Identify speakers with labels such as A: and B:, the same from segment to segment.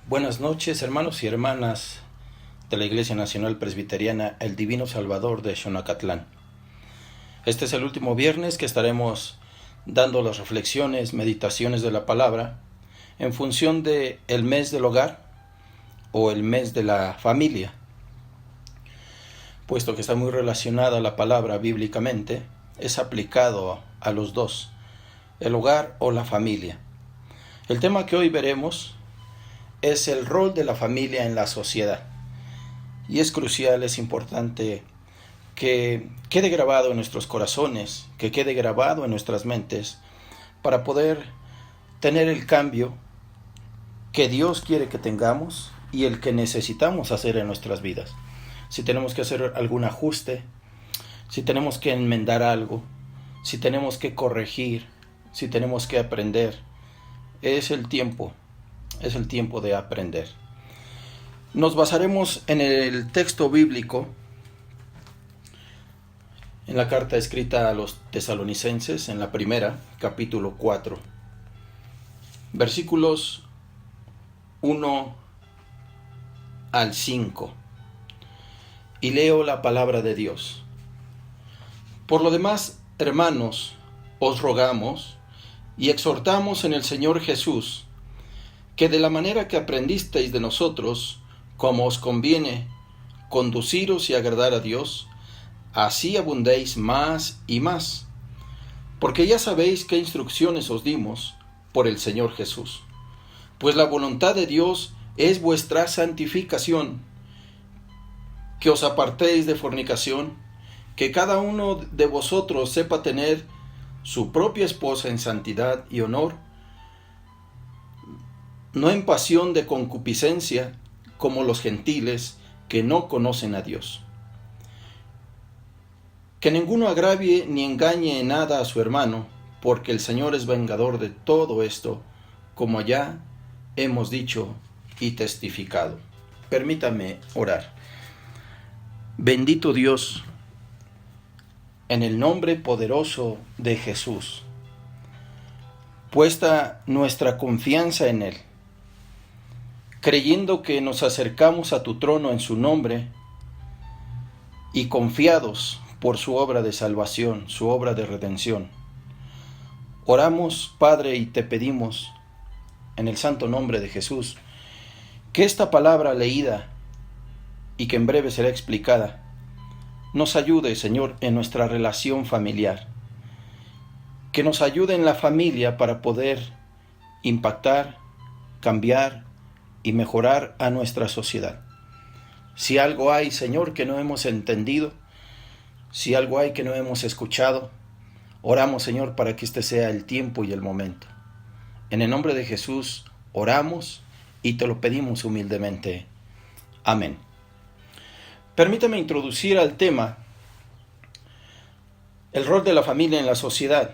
A: Buenas noches, hermanos y hermanas de la Iglesia Nacional Presbiteriana El Divino Salvador de Xonacatlán. Este es el último viernes que estaremos dando las reflexiones, meditaciones de la palabra en función de el mes del hogar o el mes de la familia. Puesto que está muy relacionada la palabra bíblicamente, es aplicado a los dos, el hogar o la familia. El tema que hoy veremos es el rol de la familia en la sociedad. Y es crucial, es importante que quede grabado en nuestros corazones, que quede grabado en nuestras mentes, para poder tener el cambio que Dios quiere que tengamos y el que necesitamos hacer en nuestras vidas. Si tenemos que hacer algún ajuste, si tenemos que enmendar algo, si tenemos que corregir, si tenemos que aprender, es el tiempo de aprender. Nos basaremos en el texto bíblico, en la carta escrita a los tesalonicenses, en la primera, capítulo 4, versículos 1 al 5. Y leo la palabra de Dios. Por lo demás, hermanos, os rogamos y exhortamos en el Señor Jesús, que de la manera que aprendisteis de nosotros, como os conviene conduciros y agradar a Dios, así abundéis más y más, porque ya sabéis qué instrucciones os dimos por el Señor Jesús. Pues la voluntad de Dios es vuestra santificación, que os apartéis de fornicación, que cada uno de vosotros sepa tener su propia esposa en santidad y honor, no en pasión de concupiscencia, como los gentiles que no conocen a Dios. Que ninguno agravie ni engañe en nada a su hermano, porque el Señor es vengador de todo esto, como ya hemos dicho y testificado. Permítame orar. Bendito Dios, en el nombre poderoso de Jesús, puesta nuestra confianza en Él, creyendo que nos acercamos a tu trono en su nombre y confiados por su obra de salvación, su obra de redención. Oramos, Padre, y te pedimos, en el santo nombre de Jesús, que esta palabra leída y que en breve será explicada, nos ayude, Señor, en nuestra relación familiar. Que nos ayude en la familia para poder impactar, cambiar y mejorar a nuestra sociedad. Si algo hay, Señor, que no hemos entendido, si algo hay que no hemos escuchado, oramos, Señor, para que este sea el tiempo y el momento. En el nombre de Jesús oramos y te lo pedimos humildemente. Amén. Permítame introducir al tema el rol de la familia en la sociedad,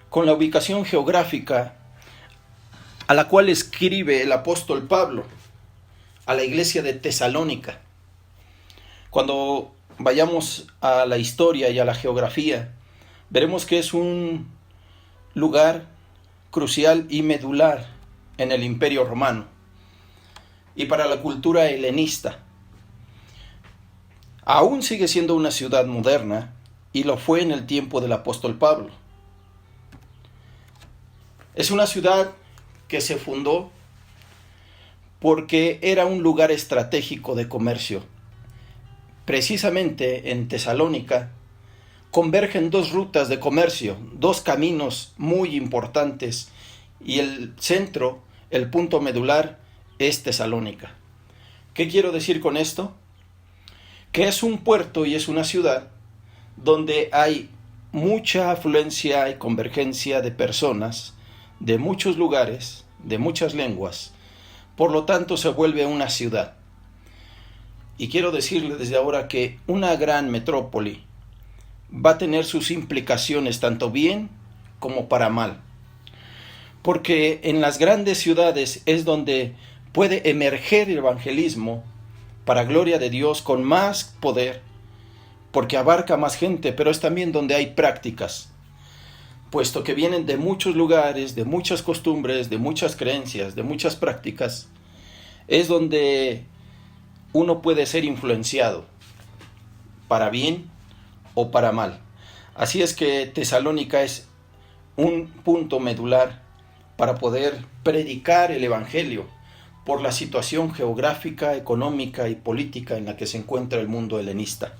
A: con la ubicación geográfica a la cual escribe el apóstol Pablo a la iglesia de Tesalónica. Cuando vayamos a la historia y a la geografía, veremos que es un lugar crucial y medular en el Imperio Romano y para la cultura helenista. Aún sigue siendo una ciudad moderna y lo fue en el tiempo del apóstol Pablo. Es una ciudad que se fundó porque era un lugar estratégico de comercio. Precisamente en Tesalónica convergen dos rutas de comercio, dos caminos muy importantes, y el centro, el punto medular, es Tesalónica. ¿Qué quiero decir con esto? Que es un puerto y es una ciudad donde hay mucha afluencia y convergencia de personas de muchos lugares, de muchas lenguas. Por lo tanto, se vuelve una ciudad. Y quiero decirle desde ahora que una gran metrópoli va a tener sus implicaciones tanto bien como para mal. Porque en las grandes ciudades es donde puede emerger el evangelismo para gloria de Dios con más poder, porque abarca más gente, pero es también donde hay prácticas, puesto que vienen de muchos lugares, de muchas costumbres, de muchas creencias, de muchas prácticas, es donde uno puede ser influenciado para bien o para mal. Así es que Tesalónica es un punto medular para poder predicar el Evangelio por la situación geográfica, económica y política en la que se encuentra el mundo helenista.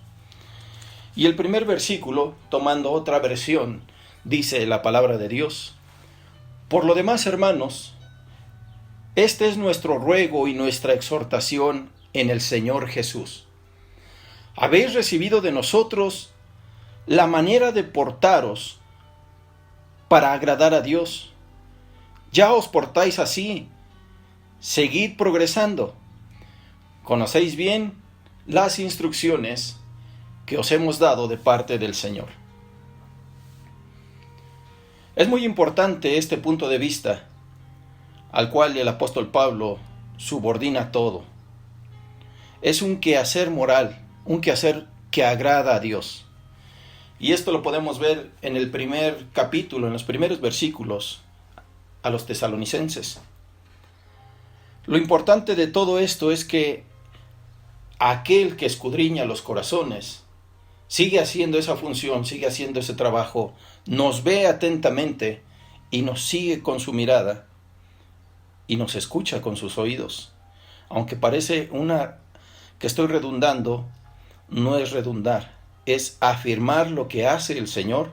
A: Y el primer versículo, tomando otra versión, dice la palabra de Dios: por lo demás, hermanos, este es nuestro ruego y nuestra exhortación en el Señor Jesús. Habéis recibido de nosotros la manera de portaros para agradar a Dios. Ya os portáis así. Seguid progresando. Conocéis bien las instrucciones que os hemos dado de parte del Señor. Es muy importante este punto de vista al cual el apóstol Pablo subordina todo. Es un quehacer moral, un quehacer que agrada a Dios. Y esto lo podemos ver en el primer capítulo, en los primeros versículos a los tesalonicenses. Lo importante de todo esto es que aquel que escudriña los corazones sigue haciendo esa función, sigue haciendo ese trabajo, nos ve atentamente y nos sigue con su mirada y nos escucha con sus oídos. Aunque parece que estoy redundando, no es redundar, es afirmar lo que hace el Señor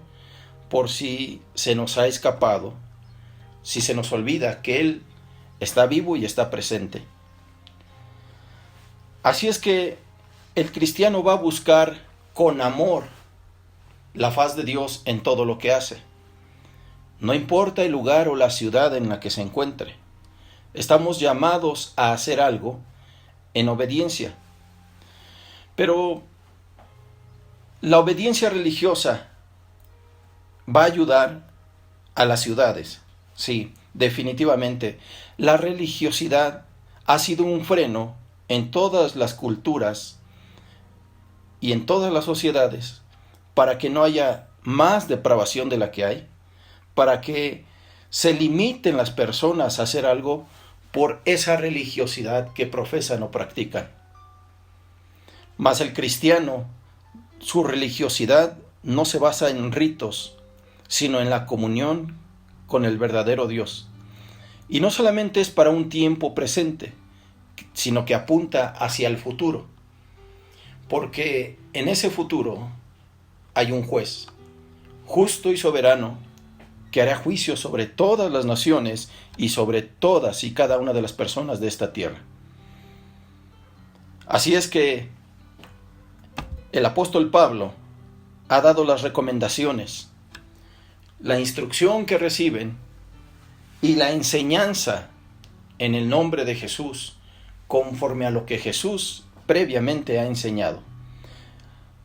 A: por si se nos ha escapado, si se nos olvida que Él está vivo y está presente. Así es que el cristiano va a buscar con amor la faz de Dios en todo lo que hace. No importa el lugar o la ciudad en la que se encuentre. Estamos llamados a hacer algo en obediencia. Pero la obediencia religiosa va a ayudar a las ciudades. Sí, definitivamente. La religiosidad ha sido un freno en todas las culturas y en todas las sociedades para que no haya más depravación de la que hay, para que se limiten las personas a hacer algo por esa religiosidad que profesan o practican. Mas el cristiano, su religiosidad no se basa en ritos, sino en la comunión con el verdadero Dios. Y no solamente es para un tiempo presente, sino que apunta hacia el futuro. Porque en ese futuro hay un juez, justo y soberano, que hará juicio sobre todas las naciones y sobre todas y cada una de las personas de esta tierra. Así es que el apóstol Pablo ha dado las recomendaciones, la instrucción que reciben y la enseñanza en el nombre de Jesús, conforme a lo que Jesús previamente ha enseñado.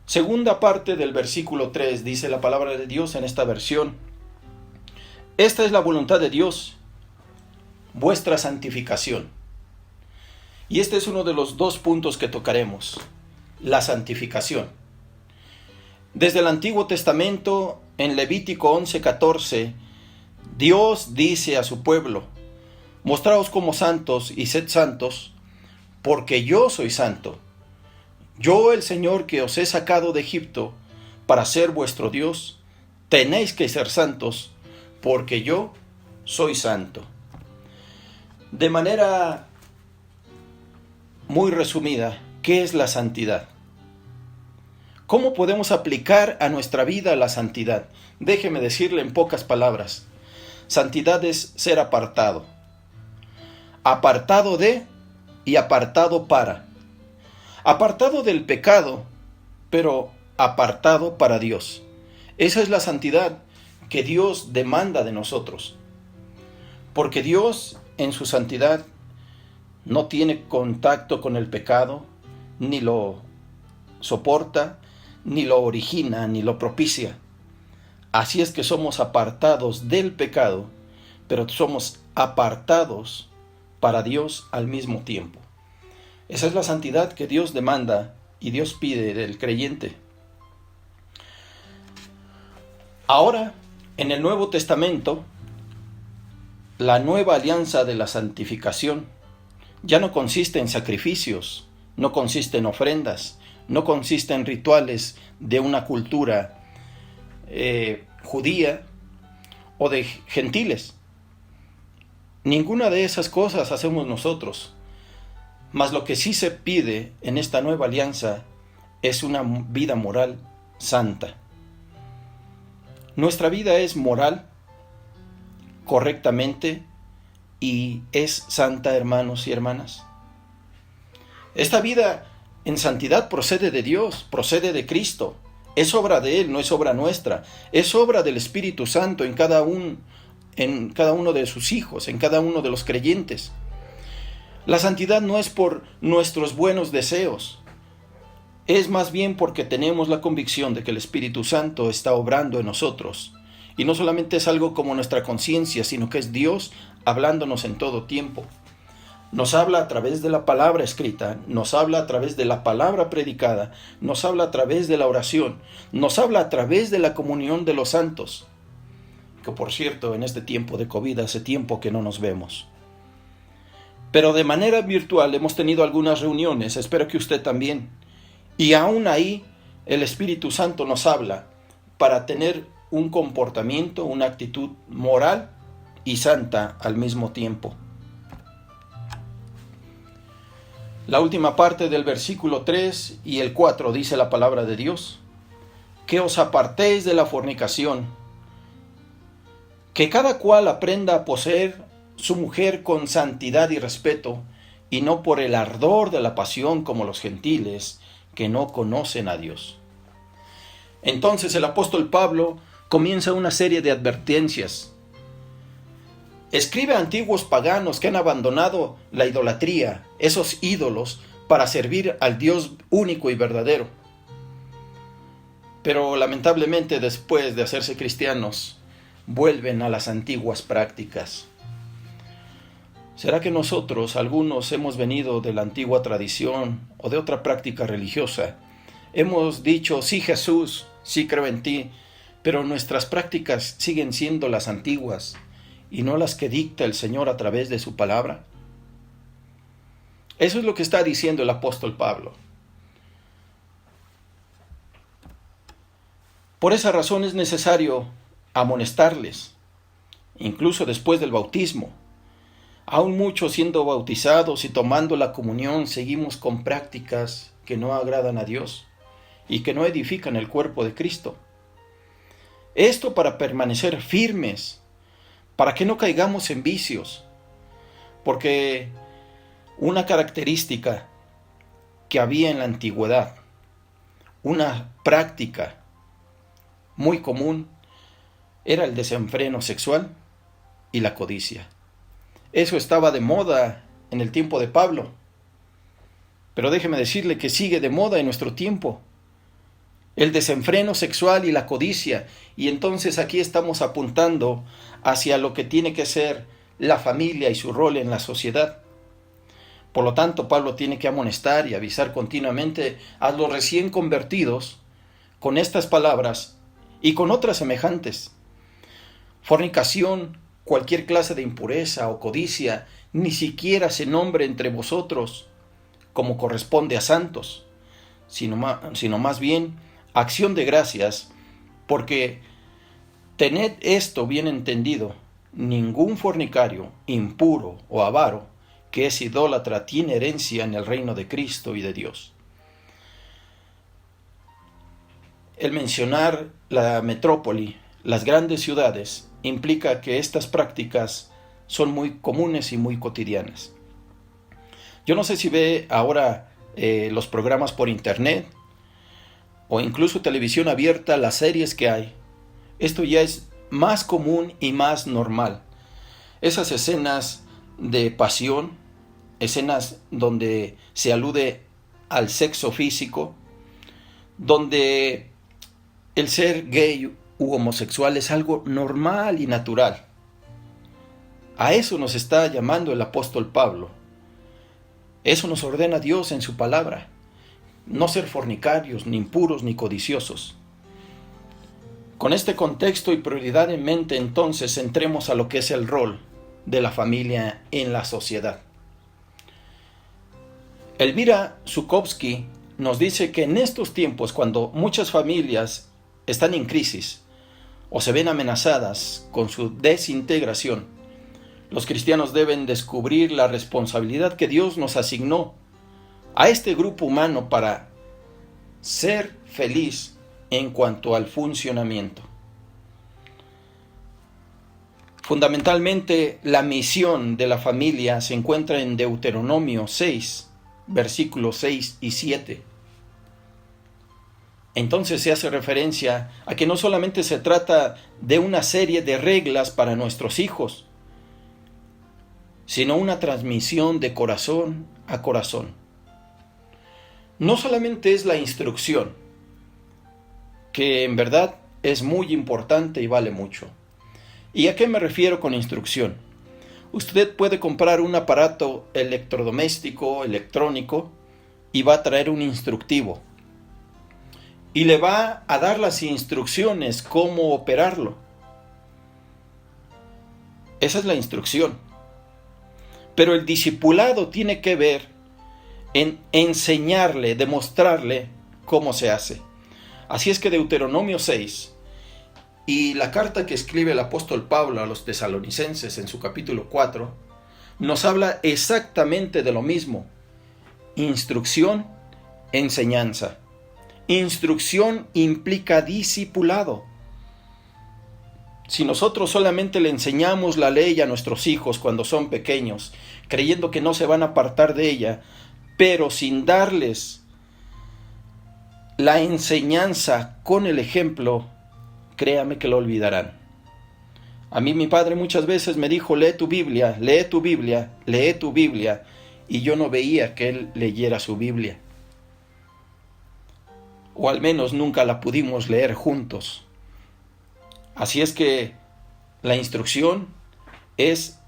A: Segunda parte del versículo 3 dice la palabra de Dios en esta versión: esta es la voluntad de Dios, vuestra santificación. Y este es uno de los dos puntos que tocaremos, la santificación. Desde el Antiguo Testamento, en Levítico 11:14, Dios dice a su pueblo: mostraos como santos y sed santos, porque yo soy santo. Yo, el Señor que os he sacado de Egipto para ser vuestro Dios, tenéis que ser santos, porque yo soy santo. De manera muy resumida, ¿qué es la santidad? ¿Cómo podemos aplicar a nuestra vida la santidad? Déjeme decirle en pocas palabras. Santidad es ser apartado. Apartado de y apartado para. Apartado del pecado, pero apartado para Dios. Esa es la santidad que Dios demanda de nosotros. Porque Dios, en su santidad, no tiene contacto con el pecado, ni lo soporta, ni lo origina, ni lo propicia. Así es que somos apartados del pecado, pero somos apartados para Dios al mismo tiempo. Esa es la santidad que Dios demanda y Dios pide del creyente. Ahora, en el Nuevo Testamento, la nueva alianza de la santificación ya no consiste en sacrificios, no consiste en ofrendas, no consiste en rituales de una cultura judía o de gentiles. Ninguna de esas cosas hacemos nosotros, mas lo que sí se pide en esta nueva alianza es una vida moral santa. Nuestra vida es moral, correctamente, y es santa, hermanos y hermanas. Esta vida en santidad procede de Dios, procede de Cristo. Es obra de Él, no es obra nuestra. Es obra del Espíritu Santo en cada uno de sus hijos, en cada uno de los creyentes. La santidad no es por nuestros buenos deseos. Es más bien porque tenemos la convicción de que el Espíritu Santo está obrando en nosotros. Y no solamente es algo como nuestra conciencia, sino que es Dios hablándonos en todo tiempo. Nos habla a través de la palabra escrita, nos habla a través de la palabra predicada, nos habla a través de la oración, nos habla a través de la comunión de los santos. Que por cierto, en este tiempo de COVID hace tiempo que no nos vemos. Pero de manera virtual hemos tenido algunas reuniones, espero que usted también. Y aún ahí el Espíritu Santo nos habla para tener un comportamiento, una actitud moral y santa al mismo tiempo. La última parte del versículo 3 y el 4 dice la palabra de Dios: que os apartéis de la fornicación, que cada cual aprenda a poseer su mujer con santidad y respeto, y no por el ardor de la pasión como los gentiles, que no conocen a Dios. Entonces el apóstol Pablo comienza una serie de advertencias. Escribe a antiguos paganos que han abandonado la idolatría, esos ídolos, para servir al Dios único y verdadero. Pero lamentablemente después de hacerse cristianos, vuelven a las antiguas prácticas. ¿Será que nosotros, algunos, hemos venido de la antigua tradición o de otra práctica religiosa? Hemos dicho, sí Jesús, sí creo en ti, pero nuestras prácticas siguen siendo las antiguas y no las que dicta el Señor a través de su palabra. Eso es lo que está diciendo el apóstol Pablo. Por esa razón es necesario amonestarles, incluso después del bautismo. Aún muchos siendo bautizados y tomando la comunión seguimos con prácticas que no agradan a Dios y que no edifican el cuerpo de Cristo. Esto para permanecer firmes, para que no caigamos en vicios, porque una característica que había en la antigüedad, una práctica muy común, era el desenfreno sexual y la codicia. Eso estaba de moda en el tiempo de Pablo, pero déjeme decirle que sigue de moda en nuestro tiempo. El desenfreno sexual y la codicia, y entonces aquí estamos apuntando hacia lo que tiene que ser la familia y su rol en la sociedad. Por lo tanto, Pablo tiene que amonestar y avisar continuamente a los recién convertidos con estas palabras y con otras semejantes. Fornicación, cualquier clase de impureza o codicia, ni siquiera se nombre entre vosotros como corresponde a santos, sino más bien acción de gracias, porque tened esto bien entendido: ningún fornicario, impuro o avaro que es idólatra tiene herencia en el reino de Cristo y de Dios. El mencionar la metrópoli, las grandes ciudades, implica que estas prácticas son muy comunes y muy cotidianas. Yo no sé si ve ahora los programas por internet o incluso televisión abierta, las series que hay. Esto ya es más común y más normal. Esas escenas de pasión, escenas donde se alude al sexo físico, donde el ser gay u homosexual es algo normal y natural. A eso nos está llamando el apóstol Pablo. Eso nos ordena Dios en su palabra. No ser fornicarios, ni impuros, ni codiciosos. Con este contexto y prioridad en mente, entonces entremos a lo que es el rol de la familia en la sociedad. Elvira Zukovsky nos dice que en estos tiempos, cuando muchas familias están en crisis o se ven amenazadas con su desintegración, los cristianos deben descubrir la responsabilidad que Dios nos asignó a este grupo humano para ser feliz en cuanto al funcionamiento. Fundamentalmente, la misión de la familia se encuentra en Deuteronomio 6, versículos 6 y 7. Entonces se hace referencia a que no solamente se trata de una serie de reglas para nuestros hijos, sino una transmisión de corazón a corazón. No solamente es la instrucción, que en verdad es muy importante y vale mucho. ¿Y a qué me refiero con instrucción? Usted puede comprar un aparato electrodoméstico, electrónico, y va a traer un instructivo. Y le va a dar las instrucciones cómo operarlo. Esa es la instrucción. Pero el discipulado tiene que ver en enseñarle, demostrarle cómo se hace. Así es que Deuteronomio 6 y la carta que escribe el apóstol Pablo a los tesalonicenses en su capítulo 4 nos habla exactamente de lo mismo. Instrucción, enseñanza. Instrucción implica discipulado. Si nosotros solamente le enseñamos la ley a nuestros hijos cuando son pequeños, creyendo que no se van a apartar de ella, pero sin darles la enseñanza con el ejemplo, créame que lo olvidarán. A mí mi padre muchas veces me dijo, lee tu Biblia, lee tu Biblia, lee tu Biblia, y yo no veía que él leyera su Biblia. O al menos nunca la pudimos leer juntos. Así es que la instrucción es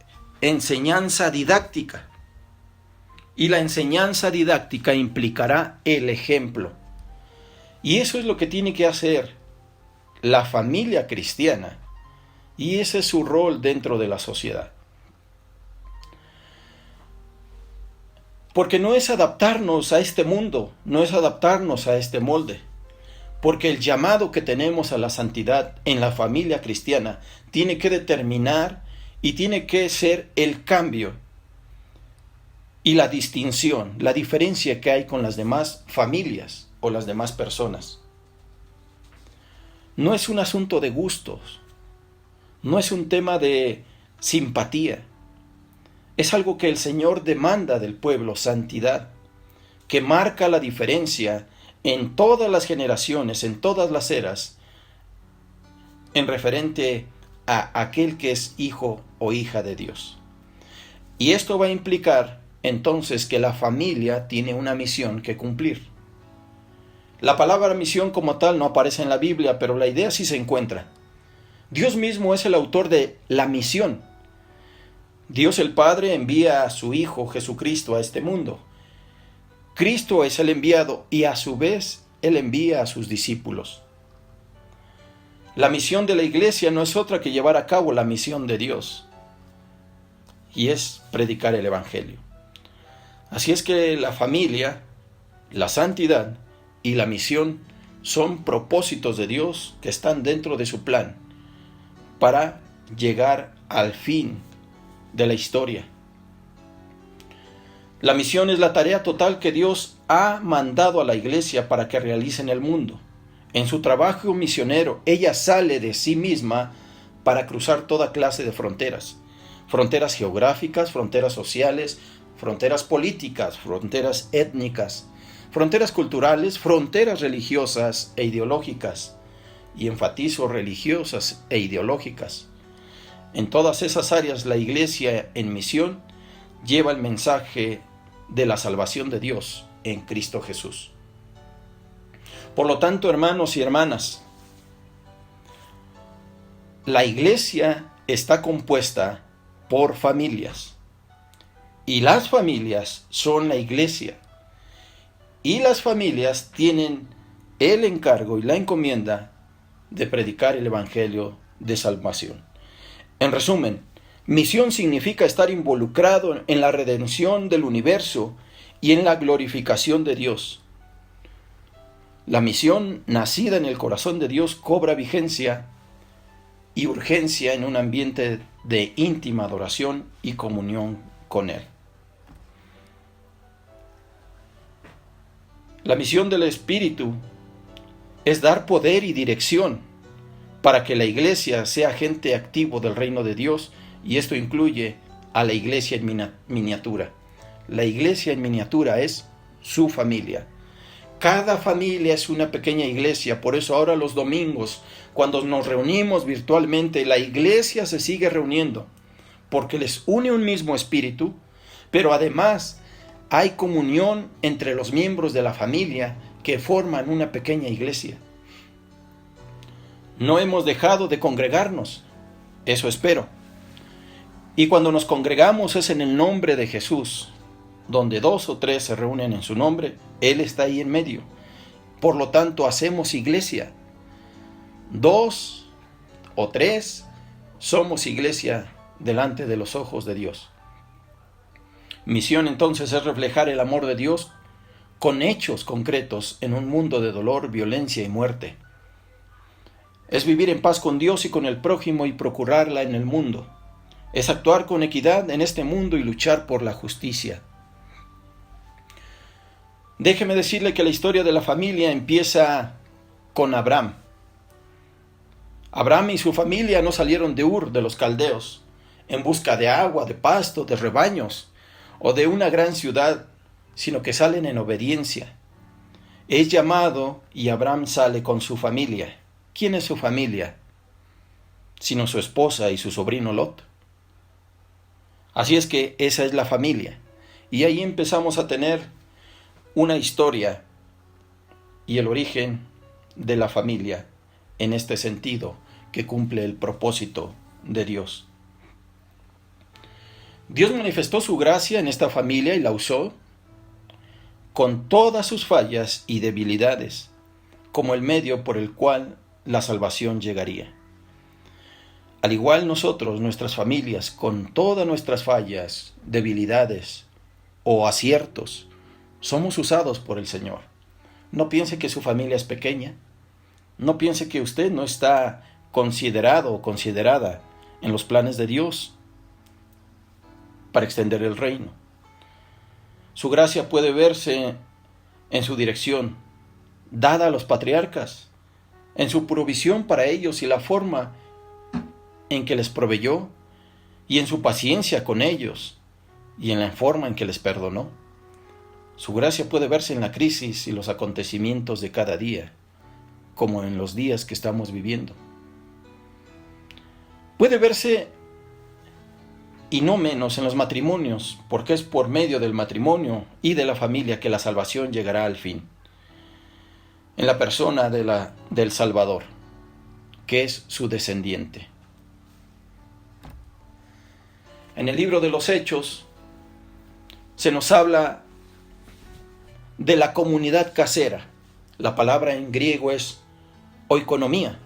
A: enseñanza didáctica. Y la enseñanza didáctica implicará el ejemplo. Y eso es lo que tiene que hacer la familia cristiana. Y ese es su rol dentro de la sociedad. Porque no es adaptarnos a este mundo, no es adaptarnos a este molde. Porque el llamado que tenemos a la santidad en la familia cristiana tiene que determinar y tiene que ser el cambio y la distinción, la diferencia que hay con las demás familias o las demás personas. No es un asunto de gustos, no es un tema de simpatía. Es algo que el Señor demanda del pueblo, santidad, que marca la diferencia en todas las generaciones, en todas las eras, en referente a aquel que es hijo o hija de Dios. Y esto va a implicar entonces que la familia tiene una misión que cumplir. La palabra misión como tal no aparece en la Biblia, pero la idea sí se encuentra. Dios mismo es el autor de la misión. Dios el Padre envía a su Hijo Jesucristo a este mundo. Cristo es el enviado y a su vez Él envía a sus discípulos. La misión de la iglesia no es otra que llevar a cabo la misión de Dios, y es predicar el Evangelio. Así es que la familia, la santidad y la misión son propósitos de Dios que están dentro de su plan para llegar al fin de la historia. La misión es la tarea total que Dios ha mandado a la iglesia para que realice en el mundo. En su trabajo misionero, ella sale de sí misma para cruzar toda clase de fronteras. Fronteras geográficas, fronteras sociales, fronteras políticas, fronteras étnicas, fronteras culturales, fronteras religiosas e ideológicas. Y enfatizo religiosas e ideológicas. En todas esas áreas la iglesia en misión lleva el mensaje de la salvación de Dios en Cristo Jesús. Por lo tanto, hermanos y hermanas, la iglesia está compuesta por familias. Y las familias son la iglesia. Y las familias tienen el encargo y la encomienda de predicar el Evangelio de salvación. En resumen, misión significa estar involucrado en la redención del universo y en la glorificación de Dios. La misión nacida en el corazón de Dios cobra vigencia y urgencia en un ambiente de íntima adoración y comunión con Él. La misión del Espíritu es dar poder y dirección para que la iglesia sea agente activo del reino de Dios, y esto incluye a la iglesia en miniatura. La iglesia en miniatura es su familia. Cada familia es una pequeña iglesia, por eso ahora los domingos, cuando nos reunimos virtualmente, la iglesia se sigue reuniendo, porque les une un mismo espíritu, pero además hay comunión entre los miembros de la familia que forman una pequeña iglesia. No hemos dejado de congregarnos, eso espero. Y cuando nos congregamos es en el nombre de Jesús, donde 2 o 3 se reúnen en su nombre, Él está ahí en medio. Por lo tanto, hacemos iglesia. 2 o 3 somos iglesia delante de los ojos de Dios. Misión entonces es reflejar el amor de Dios con hechos concretos en un mundo de dolor, violencia y muerte. Es vivir en paz con Dios y con el prójimo y procurarla en el mundo. Es actuar con equidad en este mundo y luchar por la justicia. Déjeme decirle que la historia de la familia empieza con Abraham. Abraham y su familia no salieron de Ur de los caldeos en busca de agua, de pasto, de rebaños o de una gran ciudad, sino que salen en obediencia. Es llamado y Abraham sale con su familia. ¿Quién es su familia? Sino su esposa y su sobrino Lot. Así es que esa es la familia. Y ahí empezamos a tener una historia y el origen de la familia en este sentido que cumple el propósito de Dios. Dios manifestó su gracia en esta familia y la usó con todas sus fallas y debilidades como el medio por el cual la salvación llegaría. Al igual nosotros, nuestras familias, con todas nuestras fallas, debilidades o aciertos, somos usados por el Señor. No piense que su familia es pequeña. No piense que usted no está considerado o considerada en los planes de Dios para extender el reino. Su gracia puede verse en su dirección, dada a los patriarcas, en su provisión para ellos y la forma en que les proveyó, y en su paciencia con ellos, y en la forma en que les perdonó. Su gracia puede verse en la crisis y los acontecimientos de cada día, como en los días que estamos viviendo. Puede verse, y no menos, en los matrimonios, porque es por medio del matrimonio y de la familia que la salvación llegará al fin. En la persona del Salvador, que es su descendiente. En el libro de los Hechos se nos habla de la comunidad casera. La palabra en griego es oikonomía.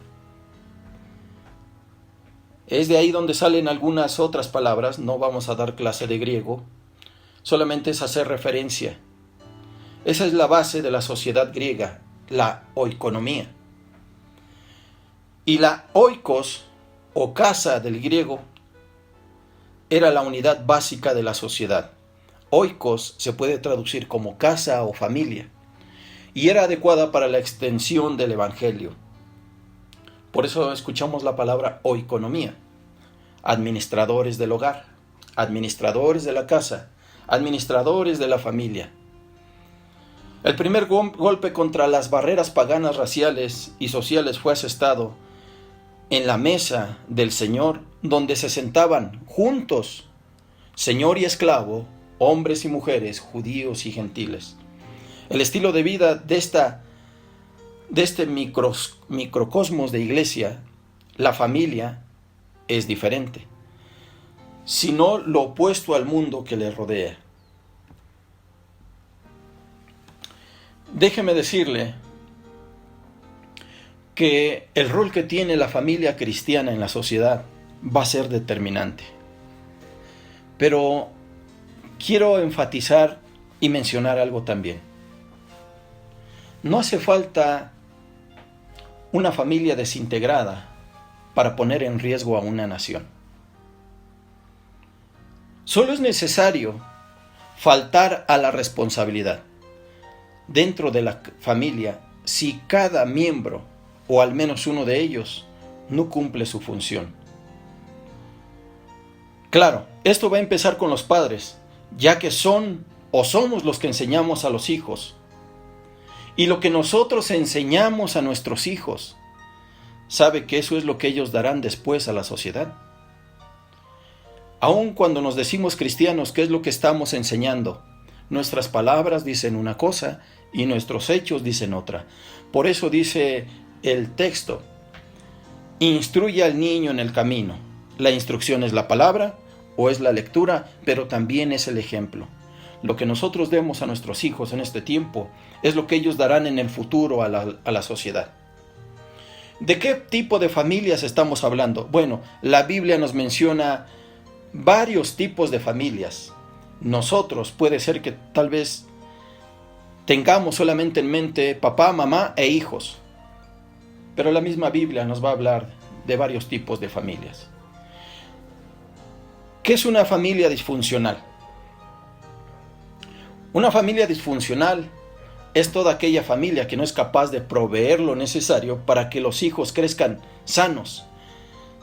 A: Es de ahí donde salen algunas otras palabras. No vamos a dar clase de griego, solamente es hacer referencia. Esa es la base de la sociedad griega, la oikonomía. Y la oikos, o casa del griego, era la unidad básica de la sociedad. Oikos se puede traducir como casa o familia, y era adecuada para la extensión del evangelio. Por eso escuchamos la palabra oikonomía. Administradores del hogar, administradores de la casa, administradores de la familia. El primer golpe contra las barreras paganas raciales y sociales fue asestado en la mesa del Señor, donde se sentaban juntos señor y esclavo, hombres y mujeres, judíos y gentiles. El estilo de vida de este microcosmos de iglesia, la familia, es diferente, sino lo opuesto al mundo que le rodea. Déjeme decirle que el rol que tiene la familia cristiana en la sociedad va a ser determinante. Pero quiero enfatizar y mencionar algo también. No hace falta una familia desintegrada para poner en riesgo a una nación. Solo es necesario faltar a la responsabilidad dentro de la familia si cada miembro, o al menos uno de ellos, no cumple su función. Claro, esto va a empezar con los padres, ya que son o somos los que enseñamos a los hijos. Y lo que nosotros enseñamos a nuestros hijos, ¿sabe que eso es lo que ellos darán después a la sociedad? Aun cuando nos decimos cristianos, ¿qué es lo que estamos enseñando? Nuestras palabras dicen una cosa y nuestros hechos dicen otra. Por eso dice el texto, instruye al niño en el camino. La instrucción es la palabra o es la lectura, pero también es el ejemplo. Lo que nosotros demos a nuestros hijos en este tiempo es lo que ellos darán en el futuro a la sociedad. ¿De qué tipo de familias estamos hablando? Bueno, la Biblia nos menciona varios tipos de familias. Nosotros puede ser que tal vez tengamos solamente en mente papá, mamá e hijos, pero la misma Biblia nos va a hablar de varios tipos de familias. ¿Qué es una familia disfuncional? Una familia disfuncional es toda aquella familia que no es capaz de proveer lo necesario para que los hijos crezcan sanos,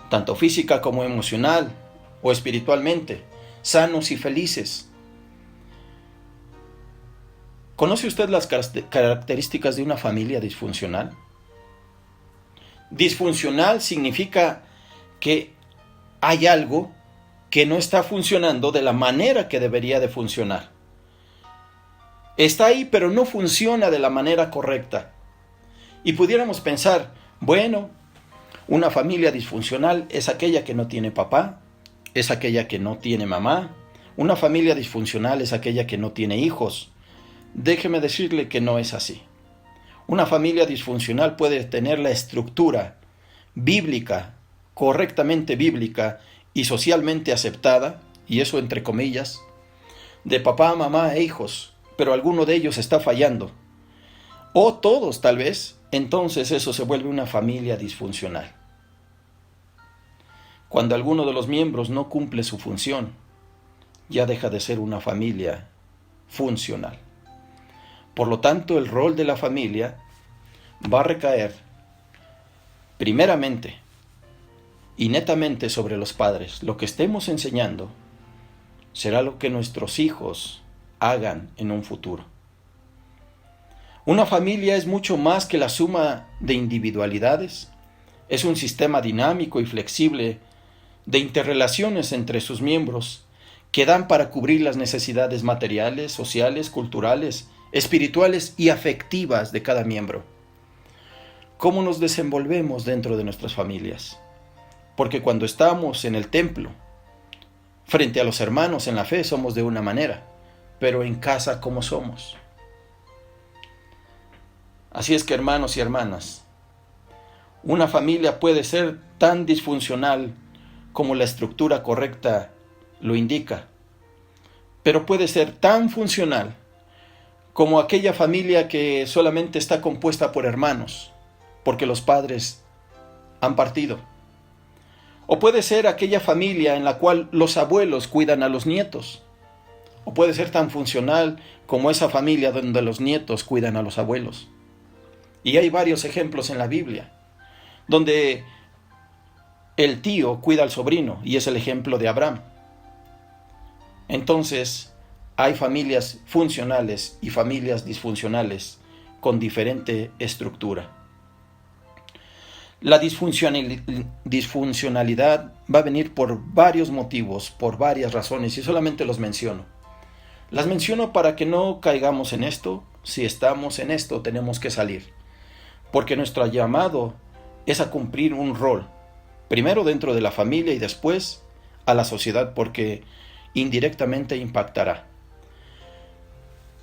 A: tanto física como emocional o espiritualmente, sanos y felices. ¿Conoce usted las características de una familia disfuncional? Disfuncional significa que hay algo que no está funcionando de la manera que debería de funcionar. Está ahí, pero no funciona de la manera correcta. Y pudiéramos pensar, bueno, una familia disfuncional es aquella que no tiene papá, es aquella que no tiene mamá. Una familia disfuncional es aquella que no tiene hijos. Déjeme decirle que no es así. Una familia disfuncional puede tener la estructura bíblica, correctamente bíblica y socialmente aceptada, y eso entre comillas, de papá, mamá e hijos, pero alguno de ellos está fallando, o todos tal vez, entonces eso se vuelve una familia disfuncional. Cuando alguno de los miembros no cumple su función, ya deja de ser una familia funcional. Por lo tanto, el rol de la familia va a recaer primeramente y netamente sobre los padres. Lo que estemos enseñando será lo que nuestros hijos hagan en un futuro. Una familia es mucho más que la suma de individualidades. Es un sistema dinámico y flexible de interrelaciones entre sus miembros que dan para cubrir las necesidades materiales, sociales, culturales, espirituales y afectivas de cada miembro. ¿Cómo nos desenvolvemos dentro de nuestras familias? Porque cuando estamos en el templo, frente a los hermanos en la fe, somos de una manera, pero en casa, ¿cómo somos? Así es que, hermanos y hermanas, una familia puede ser tan disfuncional como la estructura correcta lo indica, pero puede ser tan funcional como aquella familia que solamente está compuesta por hermanos, porque los padres han partido. O puede ser aquella familia en la cual los abuelos cuidan a los nietos. O puede ser tan funcional como esa familia donde los nietos cuidan a los abuelos. Y hay varios ejemplos en la Biblia, donde el tío cuida al sobrino, y es el ejemplo de Abraham. Entonces, hay familias funcionales y familias disfuncionales con diferente estructura. La disfuncionalidad va a venir por varios motivos, por varias razones, y solamente los menciono. Las menciono para que no caigamos en esto. Si estamos en esto, tenemos que salir, porque nuestro llamado es a cumplir un rol, primero dentro de la familia y después a la sociedad, porque indirectamente impactará.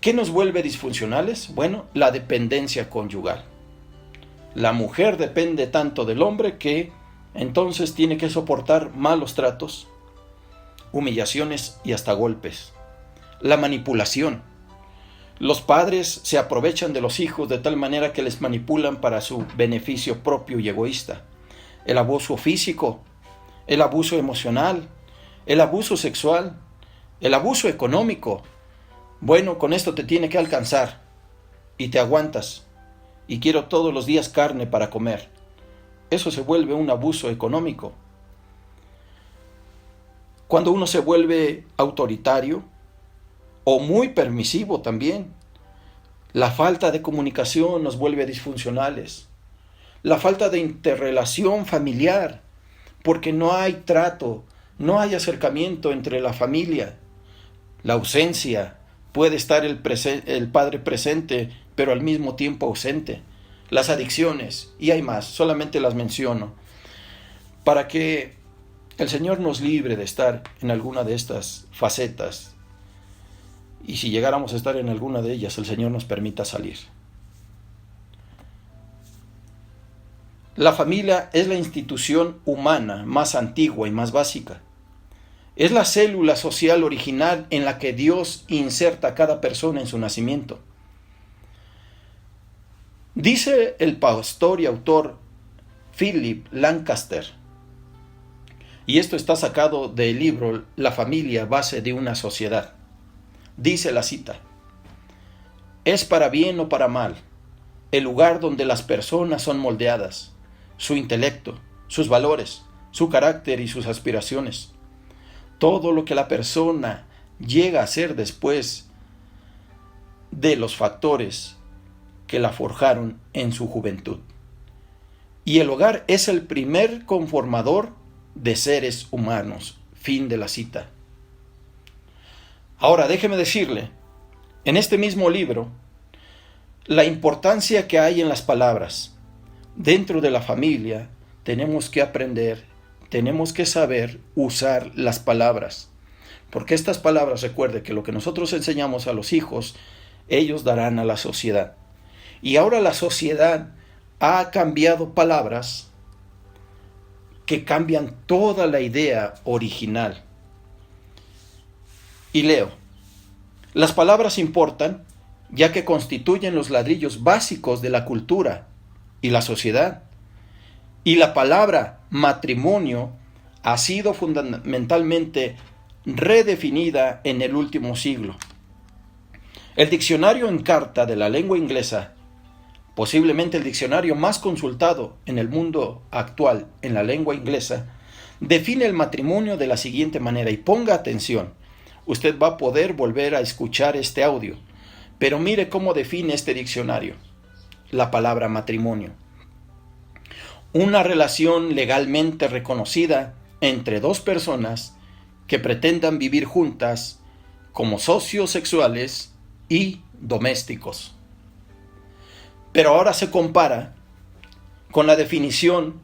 A: ¿Qué nos vuelve disfuncionales? Bueno, la dependencia conyugal. La mujer depende tanto del hombre que entonces tiene que soportar malos tratos, humillaciones y hasta golpes. La manipulación. Los padres se aprovechan de los hijos de tal manera que les manipulan para su beneficio propio y egoísta. El abuso físico, el abuso emocional, el abuso sexual, el abuso económico. Bueno, con esto te tiene que alcanzar y te aguantas. Y quiero todos los días carne para comer. Eso se vuelve un abuso económico. Cuando uno se vuelve autoritario o muy permisivo también, la falta de comunicación nos vuelve disfuncionales. La falta de interrelación familiar, porque no hay trato, no hay acercamiento entre la familia. La ausencia, puede estar el padre presente, pero al mismo tiempo ausente. Las adicciones, y hay más, solamente las menciono, para que el Señor nos libre de estar en alguna de estas facetas. Y si llegáramos a estar en alguna de ellas, el Señor nos permita salir. La familia es la institución humana más antigua y más básica. Es la célula social original en la que Dios inserta a cada persona en su nacimiento. Dice el pastor y autor Philip Lancaster, y esto está sacado del libro La familia, base de una sociedad. Dice la cita: es para bien o para mal el lugar donde las personas son moldeadas, su intelecto, sus valores, su carácter y sus aspiraciones. Todo lo que la persona llega a ser después de los factores que la forjaron en su juventud. Y el hogar es el primer conformador de seres humanos. Fin de la cita. Ahora déjeme decirle, en este mismo libro, la importancia que hay en las palabras. Dentro de la familia tenemos que aprender, tenemos que saber usar las palabras. Porque estas palabras, recuerde que lo que nosotros enseñamos a los hijos, ellos darán a la sociedad. Y ahora la sociedad ha cambiado palabras que cambian toda la idea original. Y leo: las palabras importan, ya que constituyen los ladrillos básicos de la cultura y la sociedad. Y la palabra matrimonio ha sido fundamentalmente redefinida en el último siglo. El diccionario Encarta de la lengua inglesa, posiblemente el diccionario más consultado en el mundo actual en la lengua inglesa, define el matrimonio de la siguiente manera, y ponga atención, usted va a poder volver a escuchar este audio, pero mire cómo define este diccionario la palabra matrimonio: una relación legalmente reconocida entre dos personas que pretendan vivir juntas como socios sexuales y domésticos. Pero ahora se compara con la definición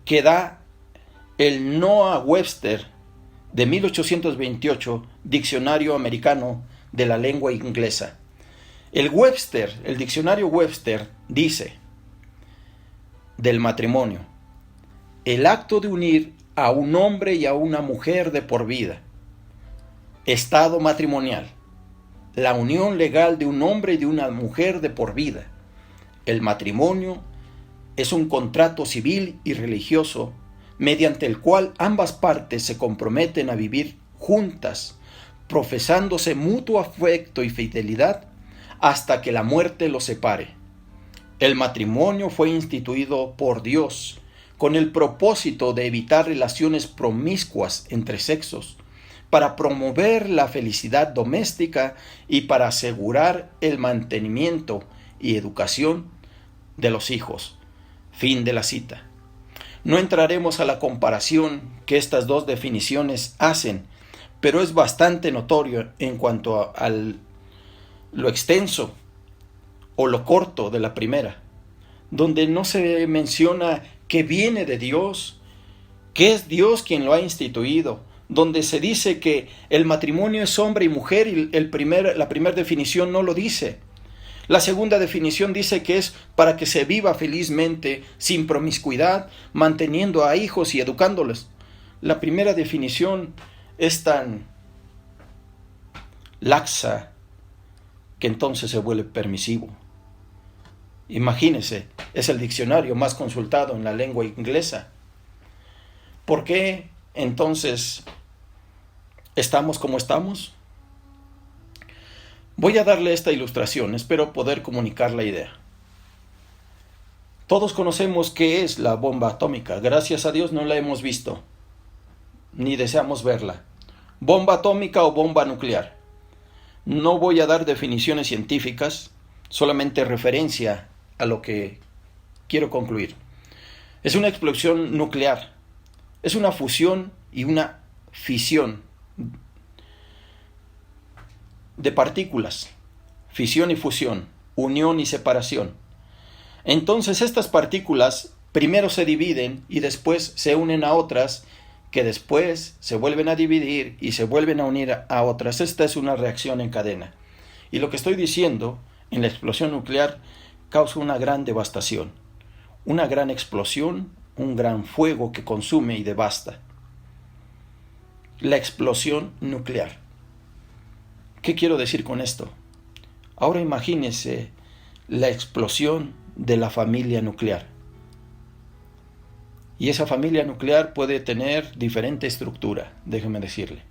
A: que da el Noah Webster de 1828, Diccionario Americano de la Lengua Inglesa. El diccionario Webster dice del matrimonio: el acto de unir a un hombre y a una mujer de por vida. Estado matrimonial: la unión legal de un hombre y de una mujer de por vida. El matrimonio es un contrato civil y religioso mediante el cual ambas partes se comprometen a vivir juntas, profesándose mutuo afecto y fidelidad hasta que la muerte los separe. El matrimonio fue instituido por Dios con el propósito de evitar relaciones promiscuas entre sexos, para promover la felicidad doméstica y para asegurar el mantenimiento y educación de los hijos. Fin de la cita. No entraremos a la comparación que estas dos definiciones hacen, pero es bastante notorio en cuanto a lo extenso o lo corto de la primera, donde no se menciona que viene de Dios, que es Dios quien lo ha instituido, donde se dice que el matrimonio es hombre y mujer y la primera definición no lo dice. La segunda definición dice que es para que se viva felizmente, sin promiscuidad, manteniendo a hijos y educándoles. La primera definición es tan laxa, que entonces se vuelve permisivo. Imagínese, es el diccionario más consultado en la lengua inglesa. ¿Por qué entonces estamos como estamos? Voy a darle esta ilustración, espero poder comunicar la idea. Todos conocemos qué es la bomba atómica, gracias a Dios no la hemos visto, ni deseamos verla. Bomba atómica o bomba nuclear. No voy a dar definiciones científicas, solamente referencia a lo que quiero concluir. Es una explosión nuclear, es una fusión y una fisión de partículas, fisión y fusión, unión y separación. Entonces estas partículas primero se dividen y después se unen a otras, que después se vuelven a dividir y se vuelven a unir a otras. Esta es una reacción en cadena. Y lo que estoy diciendo en la explosión nuclear causa una gran devastación, una gran explosión, un gran fuego que consume y devasta. La explosión nuclear. ¿Qué quiero decir con esto? Ahora imagínese la explosión de la familia nuclear. Y esa familia nuclear puede tener diferente estructura, déjeme decirle.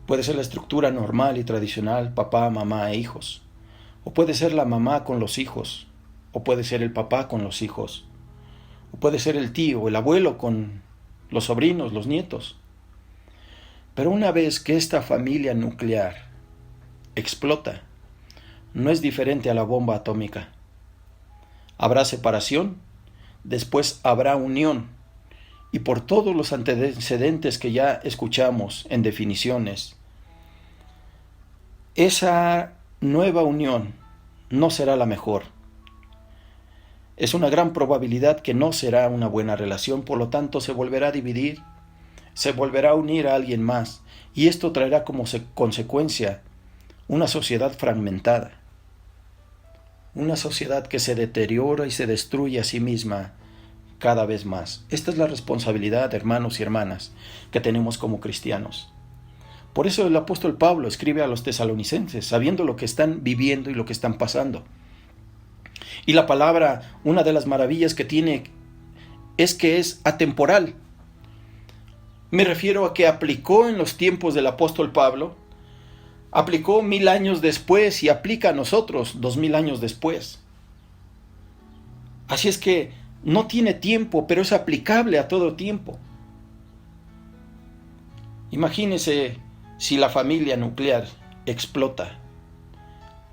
A: Puede ser la estructura normal y tradicional, papá, mamá e hijos. O puede ser la mamá con los hijos. O puede ser el papá con los hijos. O puede ser el tío, el abuelo con los sobrinos, los nietos. Pero una vez que esta familia nuclear explota, no es diferente a la bomba atómica. Habrá separación, después habrá unión, y por todos los antecedentes que ya escuchamos en definiciones, esa nueva unión no será la mejor. Es una gran probabilidad que no será una buena relación, por lo tanto se volverá a dividir, se volverá a unir a alguien más, y esto traerá como consecuencia una sociedad fragmentada. Una sociedad que se deteriora y se destruye a sí misma cada vez más. Esta es la responsabilidad, hermanos y hermanas, que tenemos como cristianos. Por eso el apóstol Pablo escribe a los tesalonicenses, sabiendo lo que están viviendo y lo que están pasando. Y la palabra, una de las maravillas que tiene, es que es atemporal. Me refiero a que aplicó en los tiempos del apóstol Pablo, aplicó 1000 años después y aplica a nosotros 2000 años después. Así es que no tiene tiempo, pero es aplicable a todo tiempo. Imagínese si la familia nuclear explota,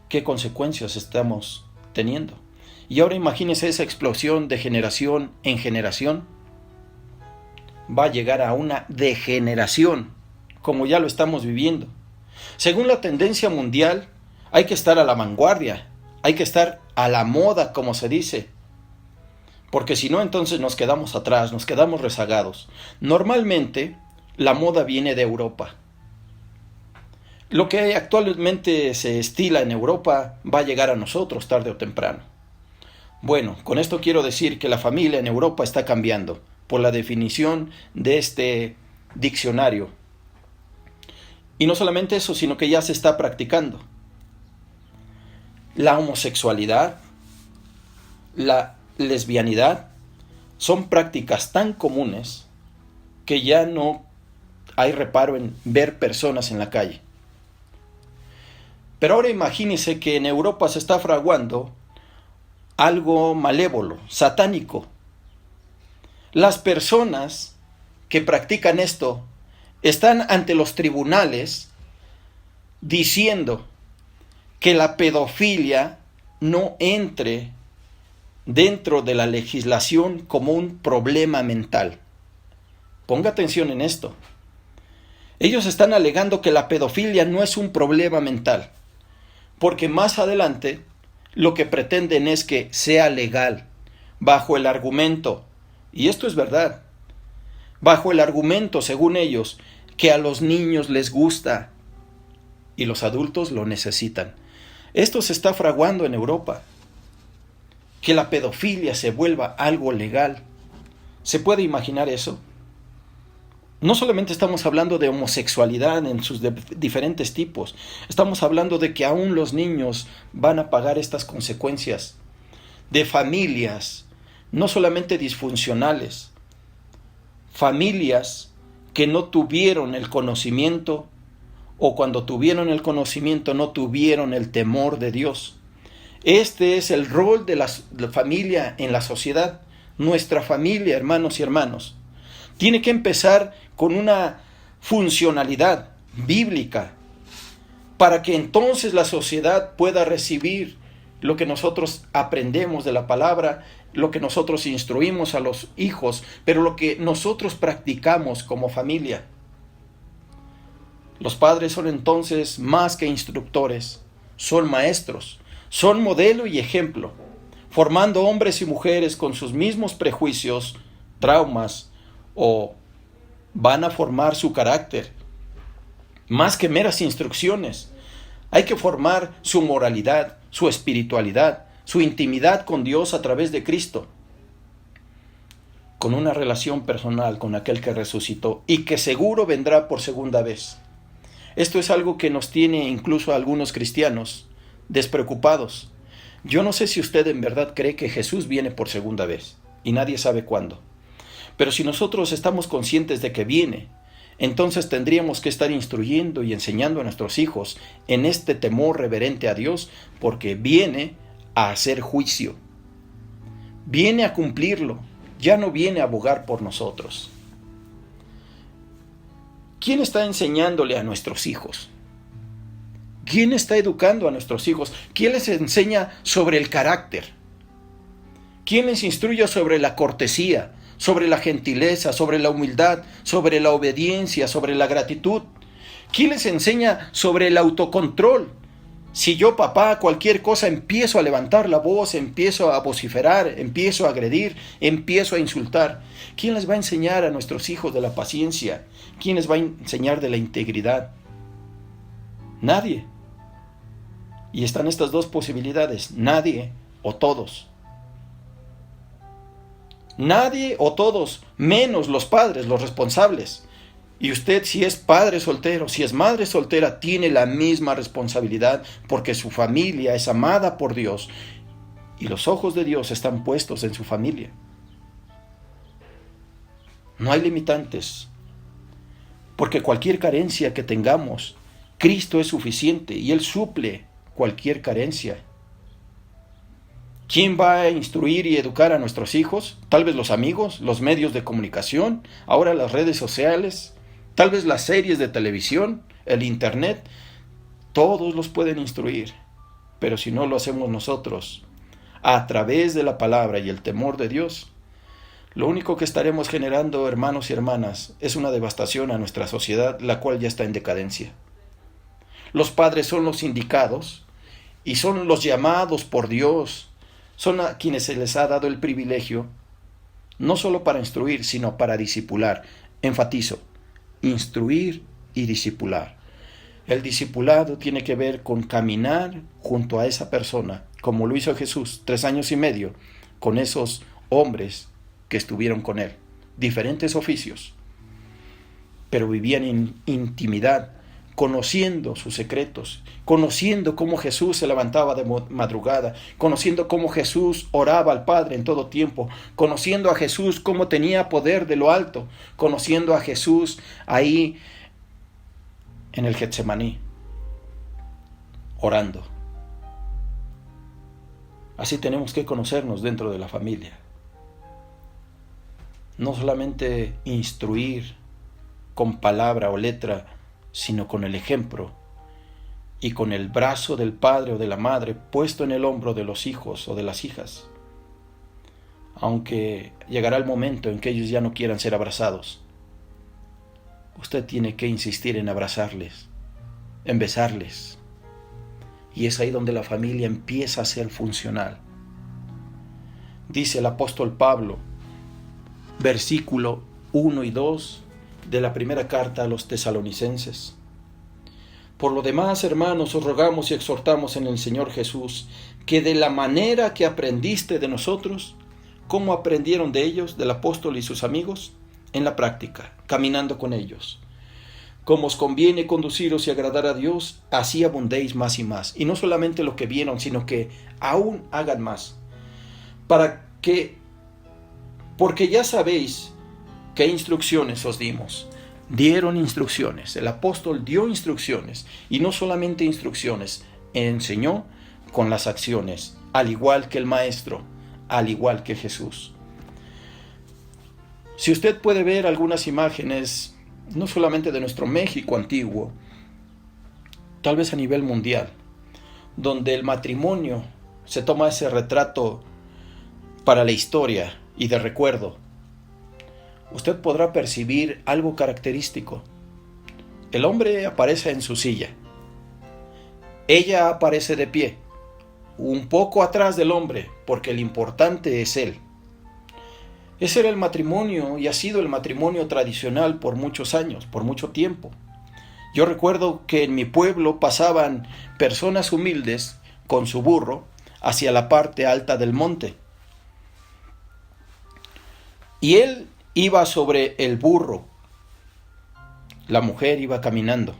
A: ¿qué consecuencias estamos teniendo? Y ahora imagínese esa explosión de generación en generación. Va a llegar a una degeneración, como ya lo estamos viviendo. Según la tendencia mundial, hay que estar a la vanguardia, hay que estar a la moda, como se dice, porque si no, entonces nos quedamos atrás, nos quedamos rezagados. Normalmente, la moda viene de Europa. Lo que actualmente se estila en Europa va a llegar a nosotros tarde o temprano. Bueno, con esto quiero decir que la familia en Europa está cambiando por la definición de este diccionario. Y no solamente eso, sino que ya se está practicando. La homosexualidad, la lesbianidad, son prácticas tan comunes que ya no hay reparo en ver personas en la calle. Pero ahora imagínese que en Europa se está fraguando algo malévolo, satánico. Las personas que practican esto están ante los tribunales diciendo que la pedofilia no entre dentro de la legislación como un problema mental. Ponga atención en esto. Ellos están alegando que la pedofilia no es un problema mental, porque más adelante lo que pretenden es que sea legal, bajo el argumento, y esto es verdad, bajo el argumento, según ellos, que a los niños les gusta y los adultos lo necesitan. Esto se está fraguando en Europa, que la pedofilia se vuelva algo legal. ¿Se puede imaginar eso? No solamente estamos hablando de homosexualidad en sus diferentes tipos, estamos hablando de que aún los niños van a pagar estas consecuencias, de familias, no solamente disfuncionales, familias que no tuvieron el conocimiento, o cuando tuvieron el conocimiento no tuvieron el temor de Dios. Este es el rol de la familia en la sociedad. Nuestra familia, hermanos y hermanas, tiene que empezar con una funcionalidad bíblica para que entonces la sociedad pueda recibir lo que nosotros aprendemos de la palabra, lo que nosotros instruimos a los hijos, pero lo que nosotros practicamos como familia. Los padres son entonces más que instructores, son maestros, son modelo y ejemplo, formando hombres y mujeres con sus mismos prejuicios, traumas, o van a formar su carácter. Más que meras instrucciones, hay que formar su moralidad, su espiritualidad, su intimidad con Dios a través de Cristo, con una relación personal con aquel que resucitó y que seguro vendrá por segunda vez. Esto es algo que nos tiene incluso a algunos cristianos despreocupados. Yo no sé si usted en verdad cree que Jesús viene por segunda vez y nadie sabe cuándo. Pero si nosotros estamos conscientes de que viene, entonces tendríamos que estar instruyendo y enseñando a nuestros hijos en este temor reverente a Dios, porque viene a hacer juicio. Viene a cumplirlo, ya no viene a abogar por nosotros. ¿Quién está enseñándole a nuestros hijos? ¿Quién está educando a nuestros hijos? ¿Quién les enseña sobre el carácter? ¿Quién les instruye sobre la cortesía, sobre la gentileza, sobre la humildad, sobre la obediencia, sobre la gratitud? ¿Quién les enseña sobre el autocontrol? Si yo, papá, cualquier cosa empiezo a levantar la voz, empiezo a vociferar, empiezo a agredir, empiezo a insultar, ¿quién les va a enseñar a nuestros hijos de la paciencia? ¿Quién les va a enseñar de la integridad? Nadie. Y están estas dos posibilidades, nadie o todos. Nadie o todos, menos los padres, los responsables. Y usted, si es padre soltero, si es madre soltera, tiene la misma responsabilidad, porque su familia es amada por Dios y los ojos de Dios están puestos en su familia. No hay limitantes, porque cualquier carencia que tengamos, Cristo es suficiente y Él suple cualquier carencia. ¿Quién va a instruir y educar a nuestros hijos? Tal vez los amigos, los medios de comunicación, ahora las redes sociales, tal vez las series de televisión, el internet. Todos los pueden instruir, pero si no lo hacemos nosotros, a través de la palabra y el temor de Dios, lo único que estaremos generando, hermanos y hermanas, es una devastación a nuestra sociedad, la cual ya está en decadencia. Los padres son los indicados y son los llamados por Dios, son a quienes se les ha dado el privilegio, no solo para instruir, sino para discipular. Enfatizo, instruir y discipular. El discipulado tiene que ver con caminar junto a esa persona, como lo hizo Jesús 3 años y medio, con esos hombres que estuvieron con él. Diferentes oficios, pero vivían en intimidad, conociendo sus secretos, conociendo cómo Jesús se levantaba de madrugada, conociendo cómo Jesús oraba al Padre en todo tiempo, conociendo a Jesús cómo tenía poder de lo alto, conociendo a Jesús ahí en el Getsemaní, orando. Así tenemos que conocernos dentro de la familia. No solamente instruir con palabra o letra, sino con el ejemplo y con el brazo del padre o de la madre puesto en el hombro de los hijos o de las hijas. Aunque llegará el momento en que ellos ya no quieran ser abrazados, usted tiene que insistir en abrazarles, en besarles. Y es ahí donde la familia empieza a ser funcional. Dice el apóstol Pablo, versículo 1 y 2 de la primera carta a los tesalonicenses. Por lo demás, hermanos, os rogamos y exhortamos en el Señor Jesús, que de la manera que aprendiste de nosotros, ¿cómo aprendieron de ellos, del apóstol y sus amigos? en la práctica, caminando con ellos. Como os conviene conduciros y agradar a Dios, así abundéis más y más. Y no solamente lo que vieron, sino que aún hagan más. Porque ya sabéis qué instrucciones os dimos. Dieron instrucciones, el apóstol dio instrucciones, y no solamente instrucciones, enseñó con las acciones, al igual que el Maestro, al igual que Jesús. Si usted puede ver algunas imágenes, no solamente de nuestro México antiguo, tal vez a nivel mundial, donde el matrimonio se toma ese retrato para la historia y de recuerdo, usted podrá percibir algo característico. El hombre aparece en su silla. Ella aparece de pie, un poco atrás del hombre, porque el importante es él. Ese era el matrimonio y ha sido el matrimonio tradicional por muchos años, por mucho tiempo. Yo recuerdo que en mi pueblo pasaban personas humildes con su burro hacia la parte alta del monte. Y él iba sobre el burro. La mujer iba caminando.